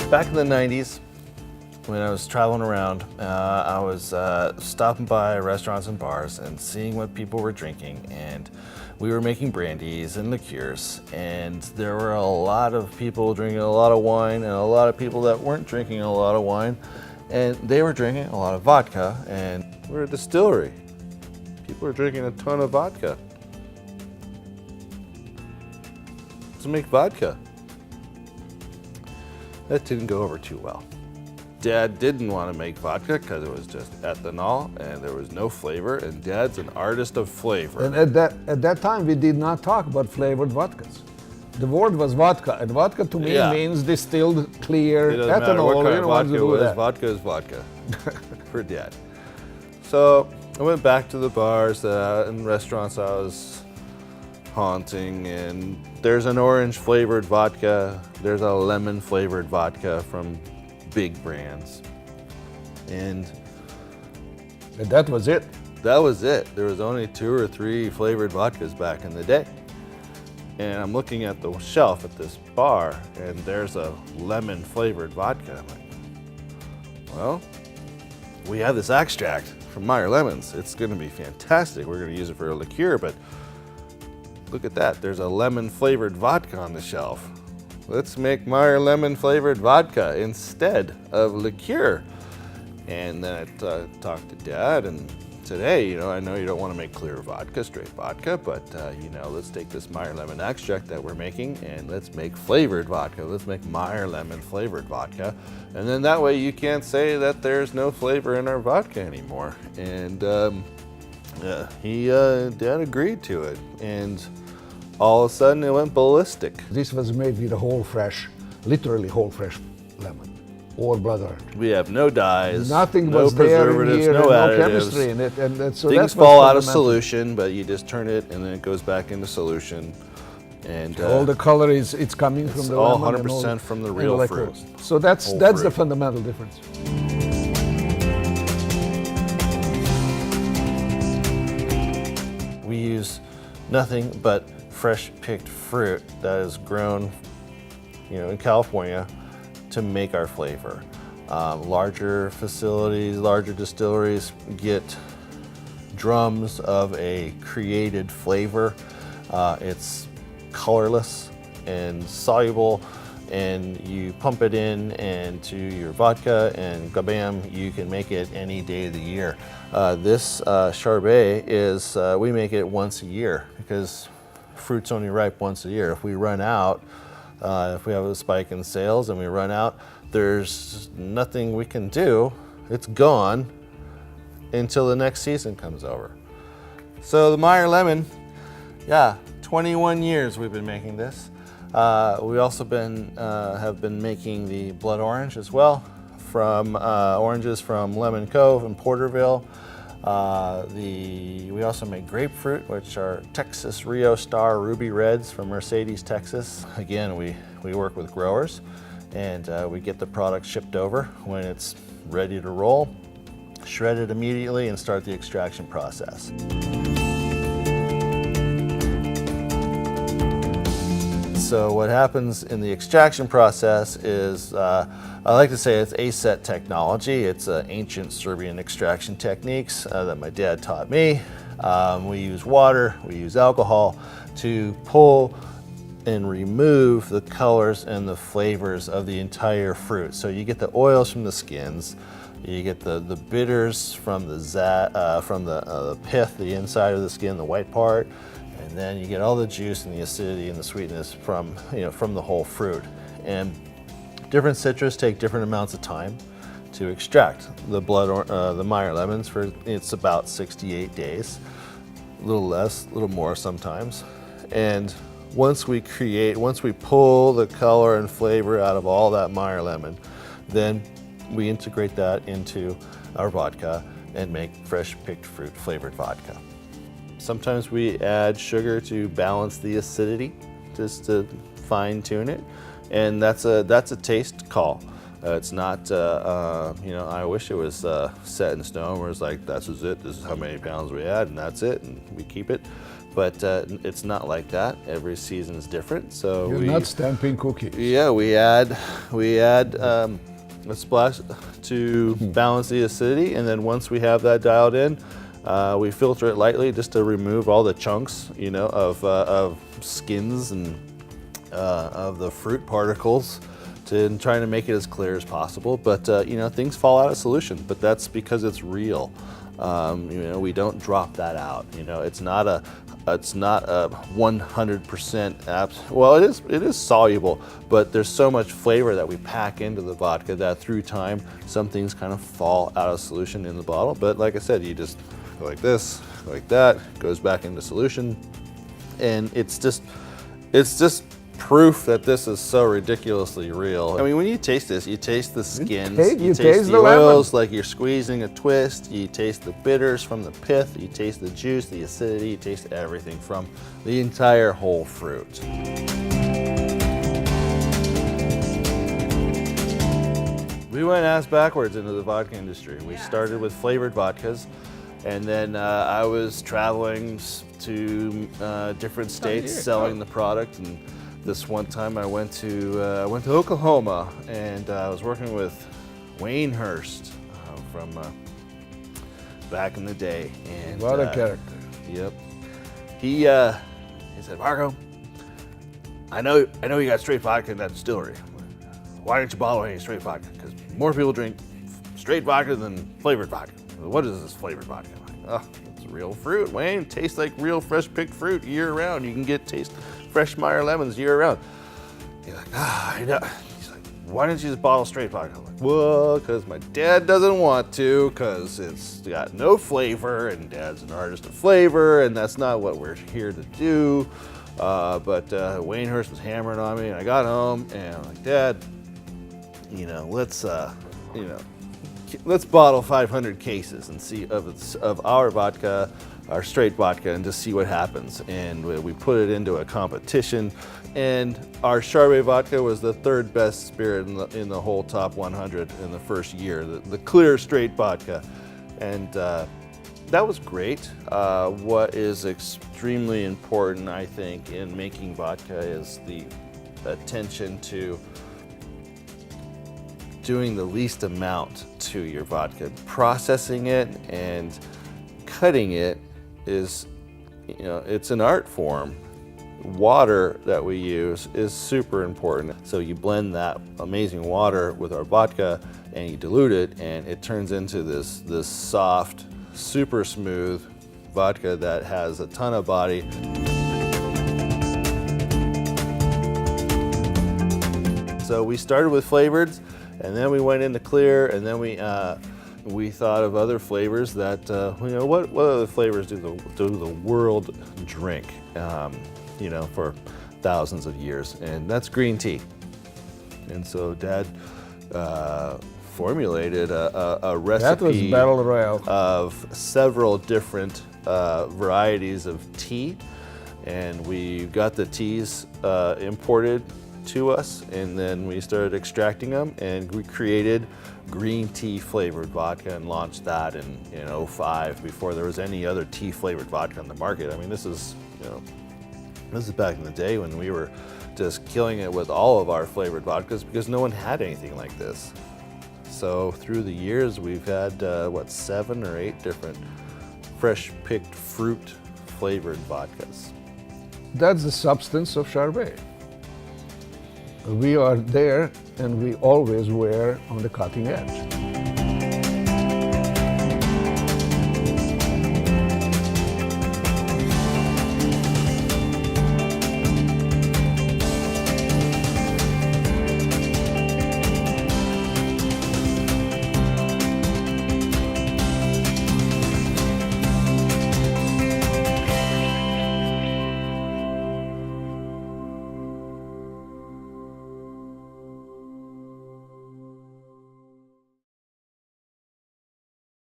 Back in the 90s, when I was traveling around, I was stopping by restaurants and bars and seeing what people were drinking, and we were making brandies and liqueurs, and there were a lot of people drinking a lot of wine and a lot of people that weren't drinking a lot of wine, and they were drinking a lot of vodka, and we're a distillery. People are drinking a ton of vodka. Let's make vodka. That didn't go over too well. Dad didn't want to make vodka because it was just ethanol and there was no flavor, and Dad's an artist of flavor. And at that time we did not talk about flavored vodkas. The word was vodka, and vodka to me means distilled, clear, it doesn't matter ethanol. what kind of vodka it was, that. vodka is vodka for Dad. So I went back to the bars and restaurants I was haunting, and there's an orange flavored vodka, there's a lemon flavored vodka from big brands, and that was it. That was it. There was only 2 or 3 flavored vodkas back in the day. And I'm looking at the shelf at this bar, and there's a lemon flavored vodka. I'm like, well, we have this extract from Meyer Lemons. It's going to be fantastic. We're going to use it for a liqueur, but look at that. There's a lemon flavored vodka on the shelf. Let's make Meyer lemon flavored vodka instead of liqueur. And then I talked to Dad and said, hey, I know you don't want to make clear vodka, straight vodka, but let's take this Meyer lemon extract that we're making and let's make flavored vodka. Let's make Meyer lemon flavored vodka. And then that way you can't say that there's no flavor in our vodka anymore. And Dad agreed to it. And all of a sudden it went ballistic. This was made with a whole fresh, literally whole fresh lemon or blood orange. We have no dyes, nothing no was there in preservatives, no no additives. chemistry in it, and so things fall out of solution, but you just turn it and then it goes back into solution. And all the color it's coming from the all lemon. 100% from the real fruit. So that's fruit. The fundamental difference. We use nothing but fresh picked fruit that is grown, in California to make our flavor. Larger facilities, larger distilleries get drums of a created flavor. It's colorless and soluble, and you pump it into your vodka, and kabam, you can make it any day of the year. This Charbay is, we make it once a year because fruit's only ripe once a year. If we run out, if we have a spike in sales and we run out, there's nothing we can do. It's gone until the next season comes over. So the Meyer Lemon, 21 years we've been making this. We also have been making the blood orange as well, from oranges from Lemon Cove and Porterville. We also make grapefruit, which are Texas Rio Star Ruby Reds from Mercedes, Texas. Again, we work with growers, and we get the product shipped over when it's ready to roll, shred it immediately, and start the extraction process. So what happens in the extraction process is, I like to say it's ASET technology. It's ancient Serbian extraction techniques that my dad taught me. We use water, we use alcohol to pull and remove the colors and the flavors of the entire fruit. So you get the oils from the skins, you get the bitters from the pith, the inside of the skin, the white part, and then you get all the juice and the acidity and the sweetness from the whole fruit. And different citrus take different amounts of time to extract. The Meyer lemons, it's about 68 days, a little less, a little more sometimes. And once we pull the color and flavor out of all that Meyer lemon, then we integrate that into our vodka and make fresh picked fruit flavored vodka. Sometimes we add sugar to balance the acidity, just to fine tune it, and that's a taste call. It's not, I wish it was set in stone where it's like, this is it, this is how many pounds we add, and that's it, and we keep it. But it's not like that. Every season is different. So you're not stamping cookies. Yeah, we add a splash to balance the acidity, and then once we have that dialed in, we filter it lightly just to remove all the chunks, of skins and of the fruit particles, to trying to make it as clear as possible. But things fall out of solution, but that's because it's real. We don't drop that out. It's not a 100% well, it is soluble, but there's so much flavor that we pack into the vodka that through time some things kind of fall out of solution in the bottle. But like I said, you just go like this, go like that, goes back into solution, and it's just proof that this is so ridiculously real. I mean, when you taste this, you taste the skins, you taste the oils like you're squeezing a twist, you taste the bitters from the pith, you taste the juice, the acidity, you taste everything from the entire whole fruit. We went ass backwards into the vodka industry. We started with flavored vodkas, and then I was traveling to different states selling the product. And this one time I went to Oklahoma, and I was working with Wayne Hurst from back in the day. And what a character! Yep. He said, "Marko, I know you got straight vodka in that distillery. Why don't you bottle any straight vodka? Because more people drink straight vodka than flavored vodka. What is this flavored vodka?" I'm like, "Oh, it's real fruit, Wayne. It tastes like real fresh picked fruit year round. You can taste fresh Meyer lemons year round." He's like, I know. He's like, "Why don't you just bottle straight vodka?" I'm like, "Well, because my dad doesn't want to, because it's got no flavor, and Dad's an artist of flavor, and that's not what we're here to do." But Wayne Hurst was hammering on me, and I got home, and I'm like, "Dad, let's bottle 500 cases and see of our vodka, our straight vodka, and just see what happens." And we put it into a competition, and our Charbay vodka was the third best spirit in the whole top 100 in the first year, the clear straight vodka. And that was great. What is extremely important, I think, in making vodka is the attention to doing the least amount to your vodka. Processing it and cutting it is, it's an art form. Water that we use is super important. So you blend that amazing water with our vodka and you dilute it, and it turns into this soft, super smooth vodka that has a ton of body. So we started with flavoreds, and then we went into clear, and then we thought of other flavors that, what other flavors do the world drink, for thousands of years, and that's green tea. And so Dad formulated a recipe of several different varieties of tea, and we got the teas imported to us, and then we started extracting them, and we created green tea flavored vodka and launched that in 2005, before there was any other tea flavored vodka on the market. I mean, this is back in the day when we were just killing it with all of our flavored vodkas because no one had anything like this. So through the years, we've had 7 or 8 different fresh picked fruit flavored vodkas. That's the substance of Charbay. We are there, and we always were on the cutting edge.